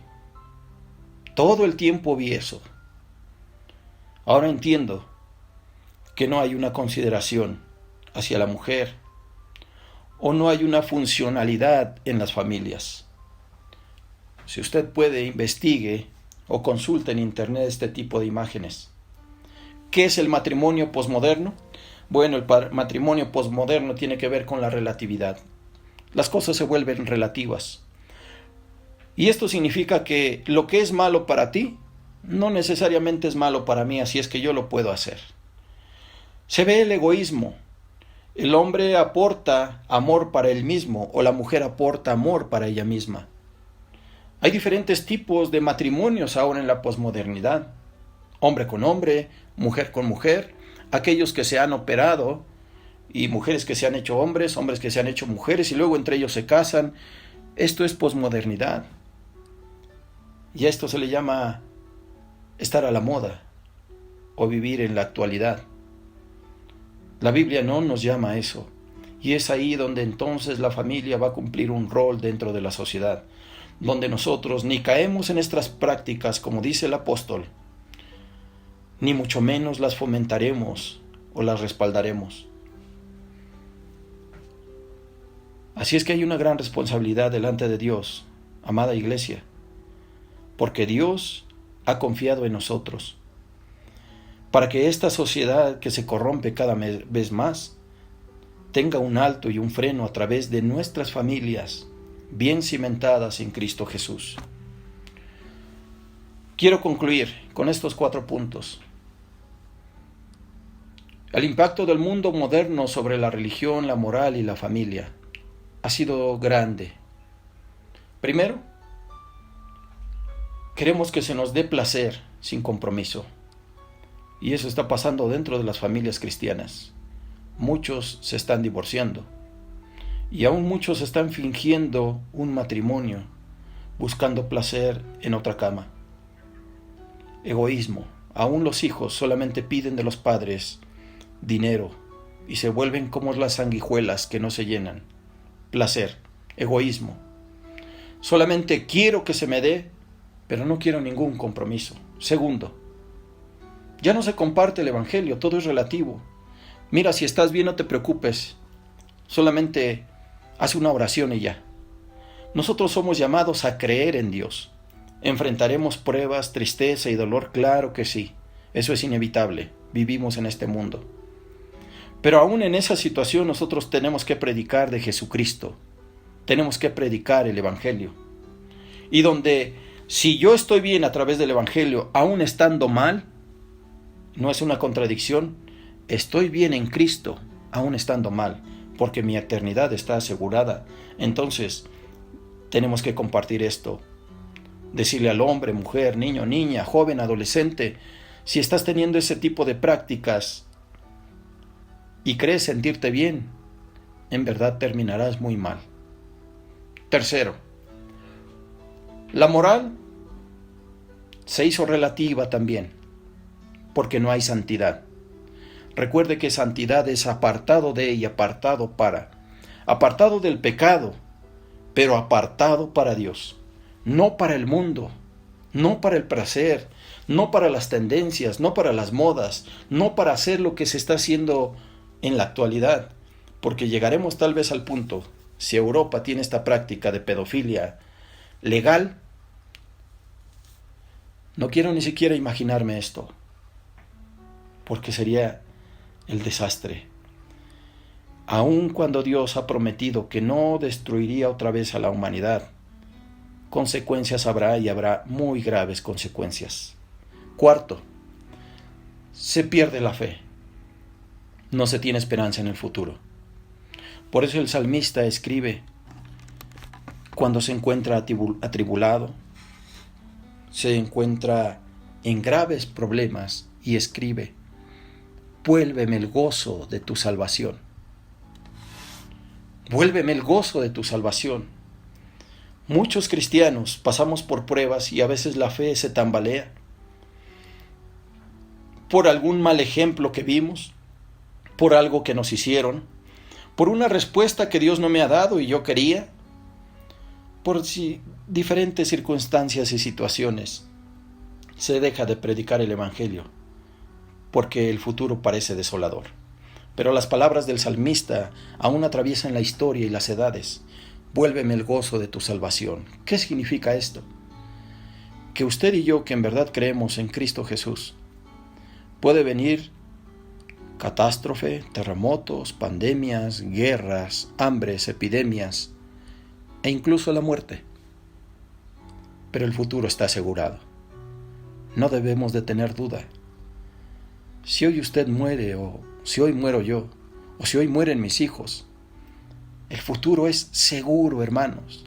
A: Todo el tiempo vi eso. Ahora entiendo que no hay una consideración hacia la mujer o no hay una funcionalidad en las familias. Si usted puede, investigue o consulte en internet este tipo de imágenes. ¿Qué es el matrimonio posmoderno? Bueno, el matrimonio posmoderno tiene que ver con la relatividad. Las cosas se vuelven relativas. Y esto significa que lo que es malo para ti, no necesariamente es malo para mí, así es que yo lo puedo hacer. Se ve el egoísmo. El hombre aporta amor para él mismo o la mujer aporta amor para ella misma. Hay diferentes tipos de matrimonios ahora en la posmodernidad. Hombre con hombre, mujer con mujer, aquellos que se han operado y mujeres que se han hecho hombres, hombres que se han hecho mujeres y luego entre ellos se casan. Esto es posmodernidad. Y a esto se le llama estar a la moda o vivir en la actualidad. La Biblia no nos llama a eso. Y es ahí donde entonces la familia va a cumplir un rol dentro de la sociedad, donde nosotros ni caemos en estas prácticas, como dice el apóstol, ni mucho menos las fomentaremos o las respaldaremos. Así es que hay una gran responsabilidad delante de Dios, amada iglesia, porque Dios ha confiado en nosotros, para que esta sociedad que se corrompe cada vez más, tenga un alto y un freno a través de nuestras familias, bien cimentadas en Cristo Jesús. Quiero concluir con estos 4 puntos. El impacto del mundo moderno sobre la religión, la moral y la familia ha sido grande. Primero, queremos que se nos dé placer sin compromiso. Y eso está pasando dentro de las familias cristianas. Muchos se están divorciando. Y aún muchos están fingiendo un matrimonio, buscando placer en otra cama. Egoísmo. Aún los hijos solamente piden de los padres dinero y se vuelven como las sanguijuelas que no se llenan. Placer, egoísmo. Solamente quiero que se me dé, pero no quiero ningún compromiso. Segundo, ya no se comparte el evangelio, todo es relativo. Mira, si estás bien, no te preocupes. Solamente haz una oración y ya. Nosotros somos llamados a creer en Dios. ¿Enfrentaremos pruebas, tristeza y dolor? Claro que sí. Eso es inevitable. Vivimos en este mundo. Pero aún en esa situación nosotros tenemos que predicar de Jesucristo. Tenemos que predicar el evangelio. Y donde, si yo estoy bien a través del evangelio, aún estando mal, no es una contradicción. Estoy bien en Cristo, aún estando mal, porque mi eternidad está asegurada. Entonces, tenemos que compartir esto. Decirle al hombre, mujer, niño, niña, joven, adolescente, si estás teniendo ese tipo de prácticas y crees sentirte bien, en verdad terminarás muy mal. Tercero, la moral se hizo relativa también, porque no hay santidad. Recuerde que santidad es apartado de y apartado para. Apartado del pecado pero apartado para Dios, no para el mundo, no para el placer, no para las tendencias, no para las modas, no para hacer lo que se está haciendo en la actualidad, porque llegaremos tal vez al punto, si Europa tiene esta práctica de pedofilia legal, no quiero ni siquiera imaginarme esto, porque sería el desastre. Aun cuando Dios ha prometido que no destruiría otra vez a la humanidad, consecuencias habrá y habrá muy graves consecuencias. Cuarto, se pierde la fe. No se tiene esperanza en el futuro. Por eso el salmista escribe, cuando se encuentra atribulado, se encuentra en graves problemas y escribe, vuélveme el gozo de tu salvación. Vuélveme el gozo de tu salvación. Muchos cristianos pasamos por pruebas y a veces la fe se tambalea. Por algún mal ejemplo que vimos, por algo que nos hicieron, por una respuesta que Dios no me ha dado y yo quería, por diferentes circunstancias y situaciones, se deja de predicar el Evangelio, porque el futuro parece desolador. Pero las palabras del salmista aún atraviesan la historia y las edades. Vuélveme el gozo de tu salvación. ¿Qué significa esto? Que usted y yo, que en verdad creemos en Cristo Jesús, puede venir catástrofe, terremotos, pandemias, guerras, hambres, epidemias e incluso la muerte. Pero el futuro está asegurado. No debemos de tener duda. Si hoy usted muere, o si hoy muero yo, o si hoy mueren mis hijos, el futuro es seguro, hermanos.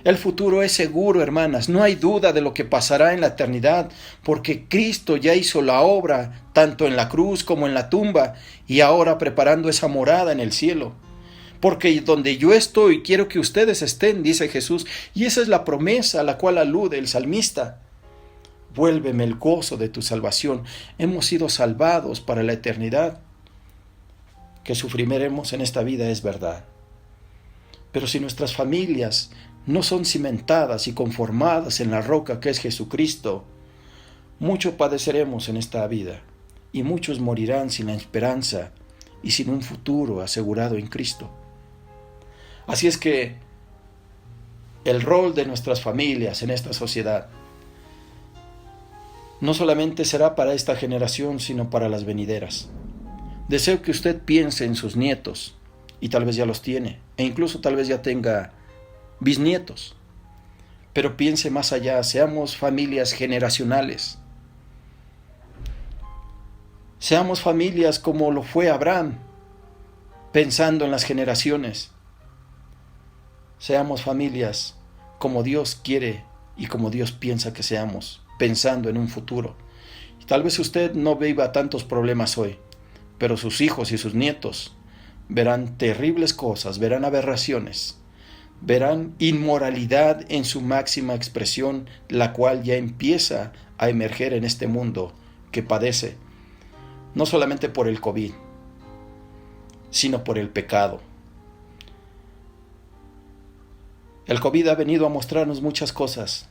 A: El futuro es seguro, hermanas. No hay duda de lo que pasará en la eternidad, porque Cristo ya hizo la obra, tanto en la cruz como en la tumba, y ahora preparando esa morada en el cielo. Porque donde yo estoy, quiero que ustedes estén, dice Jesús, y esa es la promesa a la cual alude el salmista. Vuélveme el gozo de tu salvación. Hemos sido salvados para la eternidad. Que sufriremos en esta vida es verdad. Pero si nuestras familias no son cimentadas y conformadas en la roca que es Jesucristo, mucho padeceremos en esta vida, y muchos morirán sin la esperanza y sin un futuro asegurado en Cristo. Así es que el rol de nuestras familias en esta sociedad no solamente será para esta generación, sino para las venideras. Deseo que usted piense en sus nietos, y tal vez ya los tiene, e incluso tal vez ya tenga bisnietos. Pero piense más allá, seamos familias generacionales. Seamos familias como lo fue Abraham, pensando en las generaciones. Seamos familias como Dios quiere y como Dios piensa que seamos, pensando en un futuro. Tal vez usted no viva tantos problemas hoy, pero sus hijos y sus nietos verán terribles cosas, verán aberraciones, verán inmoralidad en su máxima expresión, la cual ya empieza a emerger en este mundo que padece, no solamente por el COVID, sino por el pecado. El COVID ha venido a mostrarnos muchas cosas.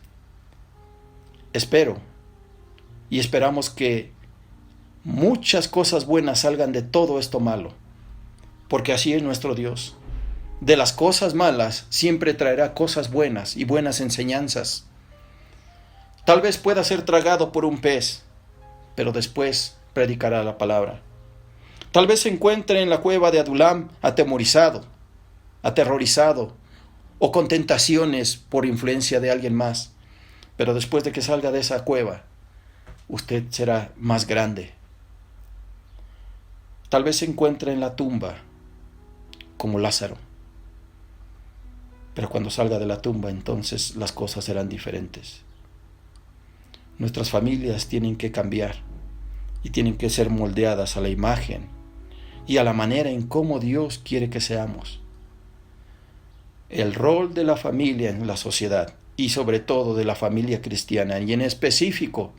A: Espero y esperamos que muchas cosas buenas salgan de todo esto malo, porque así es nuestro Dios. De las cosas malas siempre traerá cosas buenas y buenas enseñanzas. Tal vez pueda ser tragado por un pez, pero después predicará la palabra. Tal vez se encuentre en la cueva de Adulam atemorizado, aterrorizado, o con tentaciones por influencia de alguien más, pero después de que salga de esa cueva, usted será más grande. Tal vez se encuentre en la tumba como Lázaro, pero cuando salga de la tumba, entonces las cosas serán diferentes. Nuestras familias tienen que cambiar y tienen que ser moldeadas a la imagen y a la manera en cómo Dios quiere que seamos. El rol de la familia en la sociedad, y sobre todo de la familia cristiana, y en específico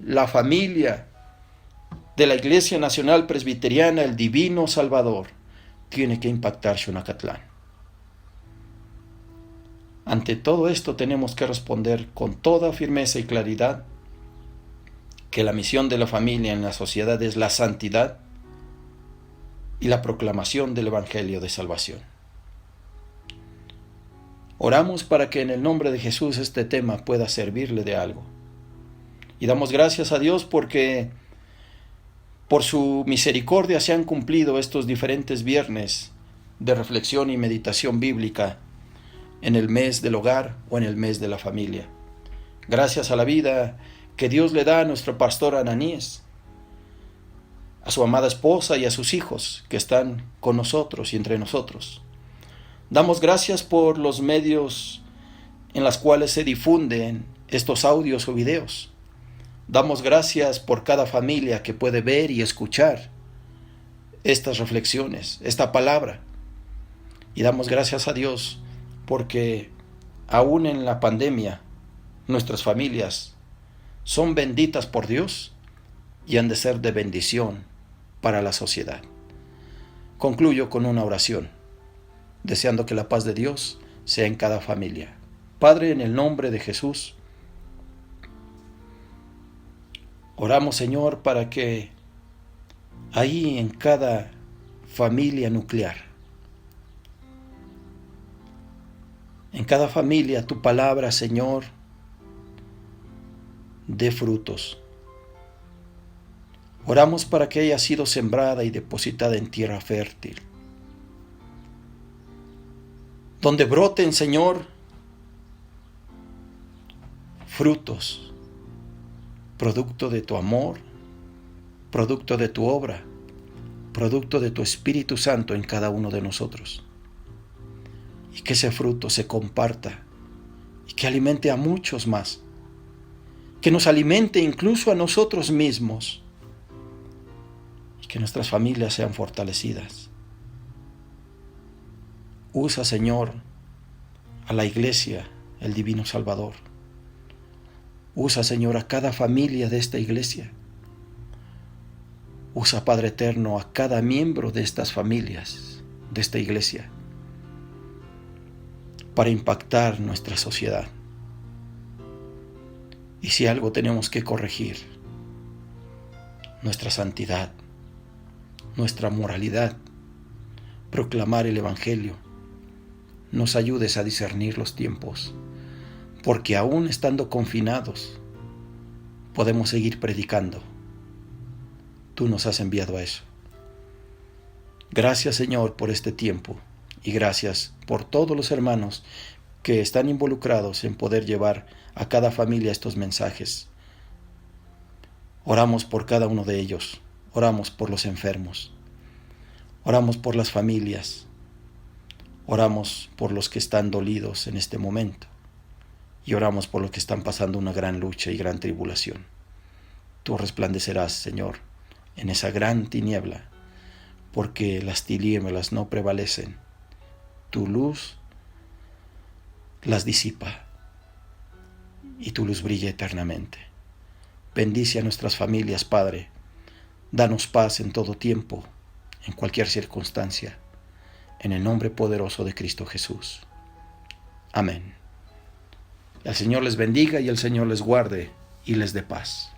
A: la familia de la Iglesia Nacional Presbiteriana, el Divino Salvador, tiene que impactar Xonacatlán. Ante todo esto tenemos que responder con toda firmeza y claridad que la misión de la familia en la sociedad es la santidad y la proclamación del Evangelio de salvación. Oramos para que en el nombre de Jesús este tema pueda servirle de algo. Y damos gracias a Dios porque por su misericordia se han cumplido estos diferentes viernes de reflexión y meditación bíblica en el mes del hogar o en el mes de la familia. Gracias a la vida que Dios le da a nuestro pastor Ananías, a su amada esposa y a sus hijos que están con nosotros y entre nosotros. Damos gracias por los medios en los cuales se difunden estos audios o videos. Damos gracias por cada familia que puede ver y escuchar estas reflexiones, esta palabra. Y damos gracias a Dios porque aún en la pandemia nuestras familias son benditas por Dios y han de ser de bendición para la sociedad. Concluyo con una oración, deseando que la paz de Dios sea en cada familia. Padre, en el nombre de Jesús, oramos, Señor, para que ahí en cada familia nuclear, en cada familia tu palabra, Señor, dé frutos. Oramos para que haya sido sembrada y depositada en tierra fértil, donde broten, Señor, frutos, producto de tu amor, producto de tu obra, producto de tu Espíritu Santo en cada uno de nosotros. Y que ese fruto se comparta y que alimente a muchos más, que nos alimente incluso a nosotros mismos y que nuestras familias sean fortalecidas. Usa, Señor, a la iglesia, el Divino Salvador. Usa, Señor, a cada familia de esta iglesia. Usa, Padre Eterno, a cada miembro de estas familias, de esta iglesia, para impactar nuestra sociedad. Y si algo tenemos que corregir, nuestra santidad, nuestra moralidad, proclamar el Evangelio, nos ayudes a discernir los tiempos, porque aún estando confinados, podemos seguir predicando. Tú nos has enviado a eso. Gracias, Señor, por este tiempo y gracias por todos los hermanos que están involucrados en poder llevar a cada familia estos mensajes. Oramos por cada uno de ellos, oramos por los enfermos, oramos por las familias, oramos por los que están dolidos en este momento y oramos por los que están pasando una gran lucha y gran tribulación. Tú resplandecerás, Señor, en esa gran tiniebla, porque las tinieblas no prevalecen. Tu luz las disipa y tu luz brilla eternamente. Bendice a nuestras familias, Padre. Danos paz en todo tiempo, en cualquier circunstancia. En el nombre poderoso de Cristo Jesús. Amén. El Señor les bendiga y el Señor les guarde y les dé paz.